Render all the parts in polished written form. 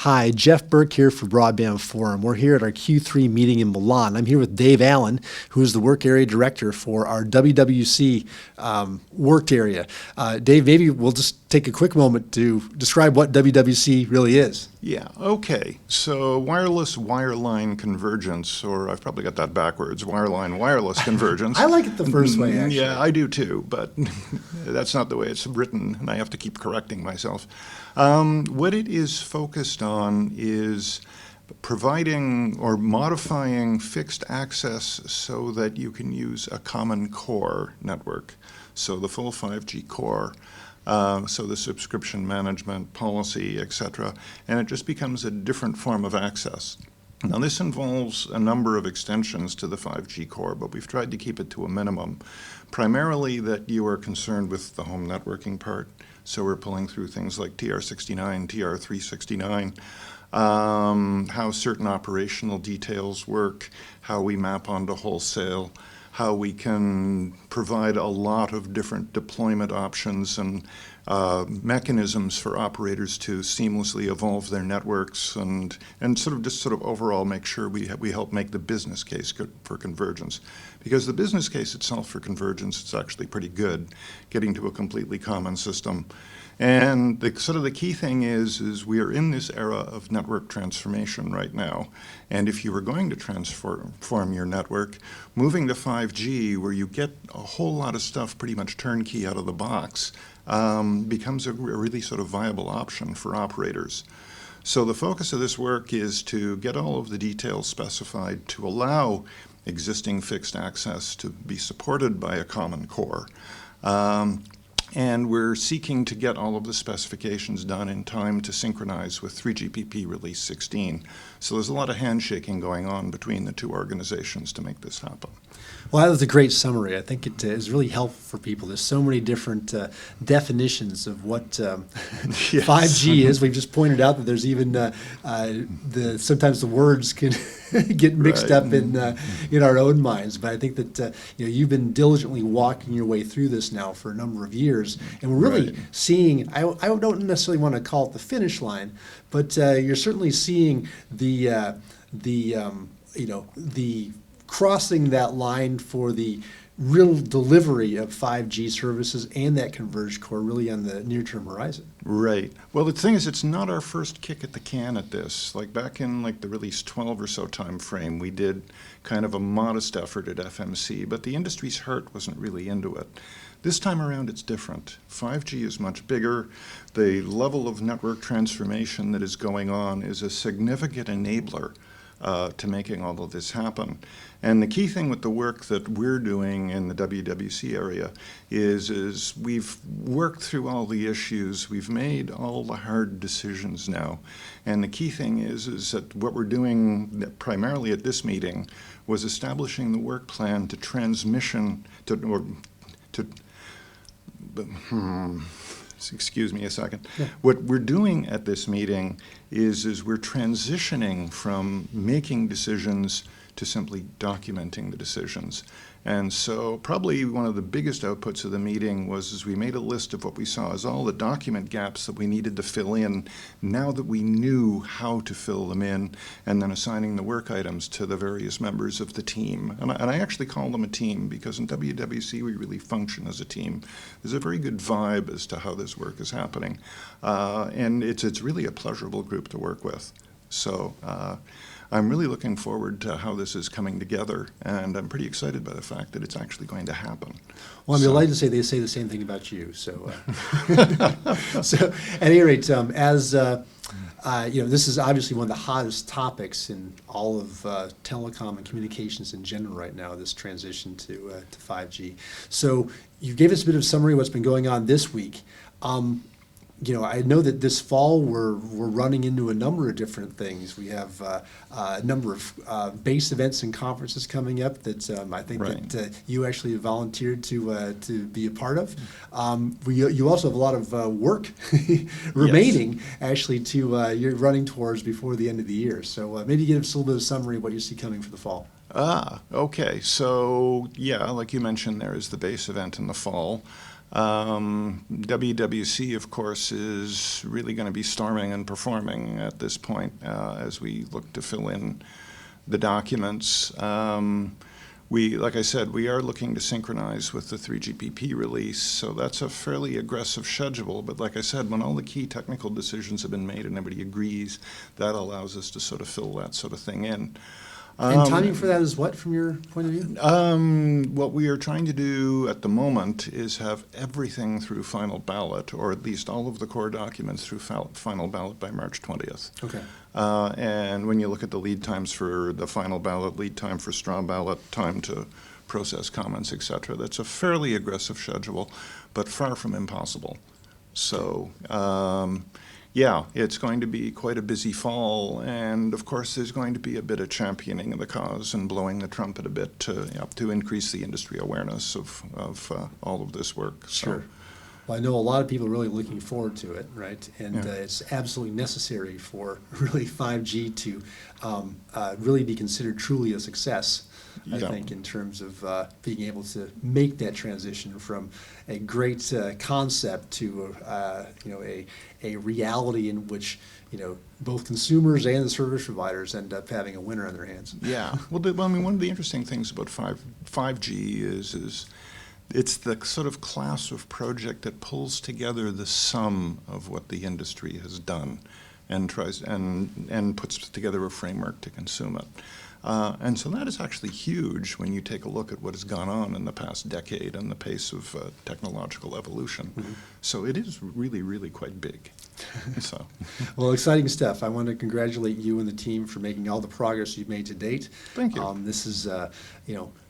Hi, Jeff Burke here for Broadband Forum. We're here at our Q3 meeting in Milan. I'm here with Dave Allan, who is the work area director for our WWC worked area. Dave, maybe we'll just take a quick moment to describe what WWC really is. Yeah, okay. So wireless wireline convergence, or I've probably got that backwards, wireline-wireless convergence. I like it the first way, actually. Yeah, I do too, but that's not the way it's written, and I have to keep correcting myself. What it is focused on is providing or modifying fixed access so that you can use a common core network, so the full 5G core. So the subscription management policy, etc., and it just becomes a different form of access. Now this involves a number of extensions to the 5G core, but we've tried to keep it to a minimum. Primarily that you are concerned with the home networking part, so we're pulling through things like TR69, TR369, how certain operational details work, how we map onto wholesale, how we can provide a lot of different deployment options and mechanisms for operators to seamlessly evolve their networks and sort of overall make sure we help make the business case good for convergence. Because the business case itself for convergence is actually pretty good, getting to a completely common system. And the key thing is we are in this era of network transformation right now. And if you were going to transform your network, moving to 5G, where you get a whole lot of stuff pretty much turnkey out of the box, becomes a really sort of viable option for operators. So the focus of this work is to get all of the details specified to allow existing fixed access to be supported by a common core. And we're seeking to get all of the specifications done in time to synchronize with 3GPP Release 16. So there's a lot of handshaking going on between the two organizations to make this happen. Well, that was a great summary. I think it is really helpful for people. There's so many different definitions of what 5G is. We've just pointed out that there's even sometimes the words can get mixed up in our own minds. But I think that you've been diligently walking your way through this now for a number of years, and we're really seeing. I don't necessarily want to call it the finish line, but you're certainly seeing the crossing that line for the real delivery of 5G services and that converged core really on the near-term horizon. Right. Well, the thing is, it's not our first kick at the can at this. Like back in the release 12 or so time frame, we did kind of a modest effort at FMC, but the industry's heart wasn't really into it. This time around, it's different. 5G is much bigger. The level of network transformation that is going on is a significant enabler to making all of this happen. And the key thing with the work that we're doing in the WWC area is we've worked through all the issues, we've made all the hard decisions now. And the key thing is that what we're doing primarily at this meeting was establishing the work plan to excuse me a second. Yeah. What we're doing at this meeting is we're transitioning from making decisions to simply documenting the decisions. And so probably one of the biggest outputs of the meeting was we made a list of what we saw as all the document gaps that we needed to fill in now that we knew how to fill them in, and then assigning the work items to the various members of the team. And I actually call them a team because in WWC we really function as a team. There's a very good vibe as to how this work is happening. And it's really a pleasurable group to work with. So I'm really looking forward to how this is coming together, and I'm pretty excited by the fact that it's actually going to happen. Well, I'm delighted to say they say the same thing about you. So, so at any rate, as this is obviously one of the hottest topics in all of telecom and communications in general right now, this transition to 5G. So you gave us a bit of summary of what's been going on this week. I know that this fall we're running into a number of different things. We have a number of base events and conferences coming up that I think that you actually volunteered to be a part of. You also have a lot of work remaining actually you're running towards before the end of the year. So maybe give us a little bit of summary of what you see coming for the fall. Okay. So, yeah, like you mentioned, there is the base event in the fall. WWC, of course, is really going to be storming and performing at this point as we look to fill in the documents. Like I said, we are looking to synchronize with the 3GPP release, so that's a fairly aggressive schedule. But like I said, when all the key technical decisions have been made and everybody agrees, that allows us to sort of fill that sort of thing in. And timing for that is what, from your point of view? What we are trying to do at the moment is have everything through final ballot, or at least all of the core documents through final ballot by March 20th. Okay. And when you look at the lead times for the final ballot, lead time for straw ballot, time to process comments, et cetera, that's a fairly aggressive schedule, but far from impossible. So, yeah, it's going to be quite a busy fall, and of course there's going to be a bit of championing of the cause and blowing the trumpet a bit to increase the industry awareness of all of this work. So. Sure. Well, I know a lot of people are really looking forward to it, right? And Yeah. it's absolutely necessary for really 5G to really be considered truly a success, I Yeah. think, in terms of being able to make that transition from a great concept to a reality in which both consumers and the service providers end up having a winner on their hands. Yeah. Well, I mean, one of the interesting things about 5G is it's the sort of class of project that pulls together the sum of what the industry has done and tries and puts together a framework to consume it. And so that is actually huge when you take a look at what has gone on in the past decade and the pace of technological evolution. Mm-hmm. So it is really, really quite big. So. Well, exciting stuff. I want to congratulate you and the team for making all the progress you've made to date. Thank you. This is,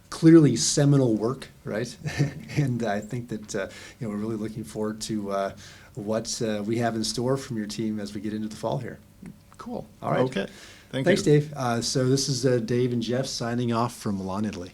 clearly seminal work, right? And I think that we're really looking forward to what we have in store from your team as we get into the fall here. Cool. All right. Okay. Thanks, you. Dave. So this is Dave and Jeff signing off from Milan, Italy.